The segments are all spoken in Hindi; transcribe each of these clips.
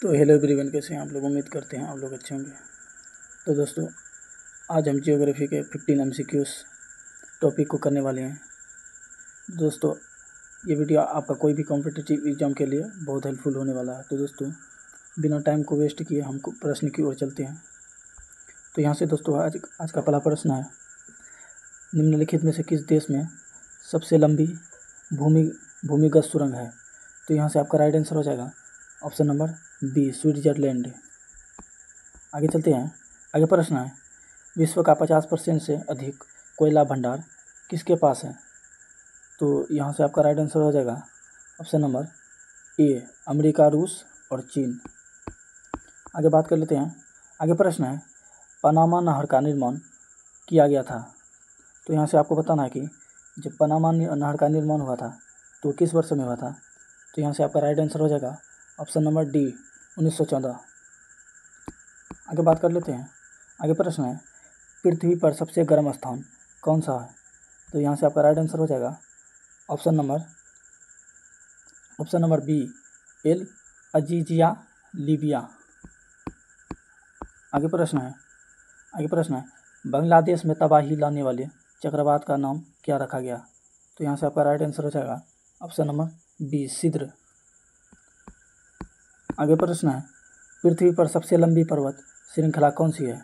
तो हेलो एवरीवन, कैसे हैं आप लोग। उम्मीद करते हैं आप लोग अच्छे होंगे। तो दोस्तों, आज हम जियोग्राफी के 15 MCQs टॉपिक को करने वाले हैं। दोस्तों, ये वीडियो आपका कोई भी कॉम्पिटिटिव एग्ज़ाम के लिए बहुत हेल्पफुल होने वाला है। तो दोस्तों, बिना टाइम को वेस्ट किए हम प्रश्न की ओर चलते हैं। तो यहाँ से दोस्तों आज का पहला प्रश्न है, निम्नलिखित में से किस देश में सबसे लंबी भूमिगत सुरंग है। तो यहाँ से आपका राइट आंसर हो जाएगा ऑप्शन नंबर बी, स्विट्जरलैंड। आगे चलते हैं। आगे प्रश्न है, विश्व का 50% से अधिक कोयला भंडार किसके पास है। तो यहाँ से आपका राइट आंसर हो जाएगा ऑप्शन नंबर ए, अमेरिका, रूस और चीन। आगे बात कर लेते हैं। आगे प्रश्न है, पनामा नहर का निर्माण किया गया था। तो यहाँ से आपको बताना है कि जब पनामा नहर का निर्माण हुआ था तो किस वर्ष में हुआ था। तो यहाँ से आपका राइट आंसर हो जाएगा ऑप्शन नंबर डी, 1914। आगे बात कर लेते हैं। आगे प्रश्न है, पृथ्वी पर सबसे गर्म स्थान कौन सा है। तो यहाँ से आपका राइट आंसर हो जाएगा option number B, El Azizia, Libya. आगे प्रश्न है, बांग्लादेश में तबाही लाने वाले चक्रवात का नाम क्या रखा गया। तो यहाँ से आपका राइट आंसर हो जाएगा ऑप्शन नंबर बी, सिद्र। आगे प्रश्न है, पृथ्वी पर सबसे लंबी पर्वत श्रृंखला कौन सी है।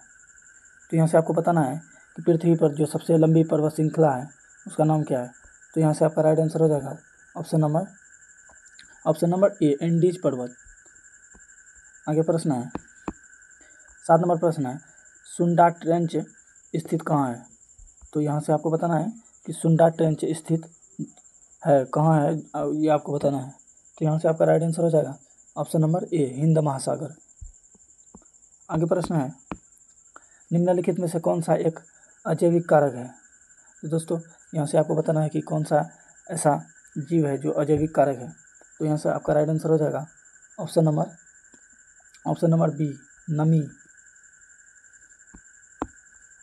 तो यहाँ से आपको बताना है कि पृथ्वी पर जो सबसे लंबी पर्वत श्रृंखला है उसका नाम क्या है। तो यहाँ से आपका राइट आंसर हो जाएगा ऑप्शन नंबर ए, एंडीज पर्वत। आगे प्रश्न है, 7 नंबर प्रश्न है, सुंडा ट्रेंच स्थित कहाँ है। तो यहाँ से आपको बताना है कि सुंडा ट्रेंच स्थित है कहाँ है, ये आपको बताना है। तो यहाँ से आपका राइट आंसर हो जाएगा ऑप्शन नंबर ए, हिंद महासागर। आगे प्रश्न है, निम्नलिखित में से कौन सा एक अजैविक कारक है। तो दोस्तों, यहाँ से आपको बताना है कि कौन सा ऐसा जीव है जो अजैविक कारक है। तो यहाँ से आपका राइट आंसर हो जाएगा ऑप्शन नंबर बी, नमी।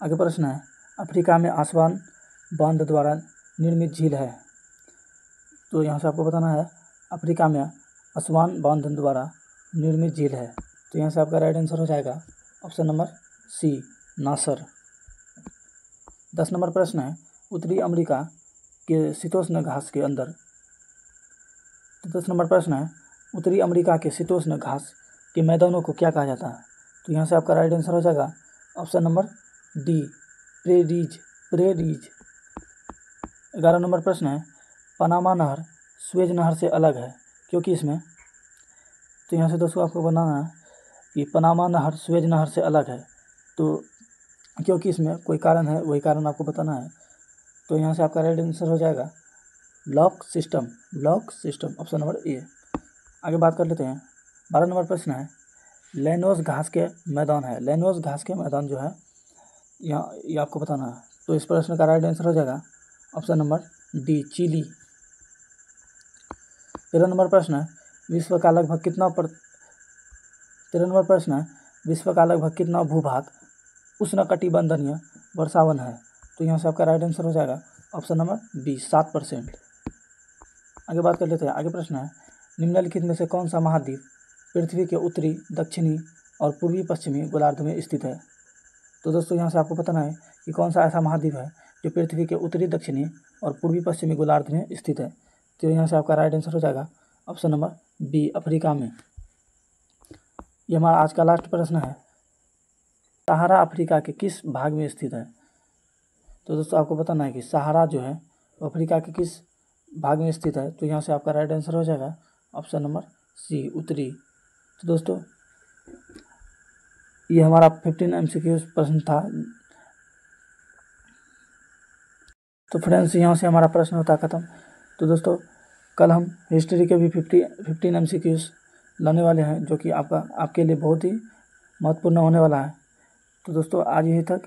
आगे प्रश्न है, अफ्रीका में आसवान बांध द्वारा निर्मित झील है। तो यहाँ से आपको बताना है अफ्रीका में आसवान बांध द्वारा निर्मित झील है। तो यहाँ से आपका राइट आंसर हो जाएगा ऑप्शन नंबर सी, नासर। 10 नंबर प्रश्न है, उत्तरी अमेरिका के शीतोष्ण घास के अंदर। तो 10 नंबर प्रश्न है, उत्तरी अमेरिका के शीतोष्ण घास के मैदानों को क्या कहा जाता है। तो यहाँ से आपका राइट आंसर हो जाएगा option number D, prairies. 11 number प्रश्न है, पनामा नहर स्वेज नहर से अलग है क्योंकि इसमें। तो यहाँ से दोस्तों आपको बनाना है कि पनामा नहर स्वेज नहर से अलग है तो क्योंकि इसमें कोई कारण है, वही कारण आपको बताना है। तो यहाँ से आपका राइट आंसर हो जाएगा lock system, option number A. आगे बात कर लेते हैं। 12 नंबर प्रश्न है, लैनोस घास के मैदान है। लैनोस घास के मैदान जो है यहाँ ये आपको बताना है। तो इस प्रश्न का राइट आंसर हो जाएगा ऑप्शन नंबर डी, चिली। 13 नंबर प्रश्न है, विश्व का लगभग कितना भूभाग उष्णकटिबंधीय वर्षावन है। तो यहाँ से आपका राइट आंसर हो जाएगा ऑप्शन नंबर बी, 7%। आगे बात कर लेते हैं। आगे प्रश्न है, निम्नलिखित में से कौन सा महाद्वीप पृथ्वी के उत्तरी, दक्षिणी और पूर्वी पश्चिमी गोलार्ध में स्थित है। तो दोस्तों, यहाँ से आपको बताना है कि कौन सा ऐसा महाद्वीप है जो पृथ्वी के उत्तरी, दक्षिणी और पूर्वी पश्चिमी गोलार्ध में स्थित है। तो यहाँ से आपका राइट आंसर हो जाएगा ऑप्शन नंबर बी, अफ्रीका में। ये हमारा आज का लास्ट प्रश्न है, सहारा अफ्रीका के किस भाग में स्थित है। तो दोस्तों, आपको बताना है कि सहारा जो है वो अफ्रीका के किस भाग में स्थित है। तो यहाँ से आपका राइट आंसर हो जाएगा ऑप्शन नंबर सी, उत्तरी। तो दोस्तों, ये हमारा 15 MCQ प्रश्न था। तो फ्रेंड्स, यहाँ से हमारा प्रश्न होता खत्म। तो दोस्तों, कल हम हिस्ट्री के भी 15 MCQ लाने वाले हैं जो कि आपके लिए बहुत ही महत्वपूर्ण होने वाला है। तो दोस्तों, आज यही तक,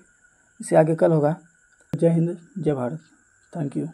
इससे आगे कल होगा। जय हिंद, जय भारत। Thank you.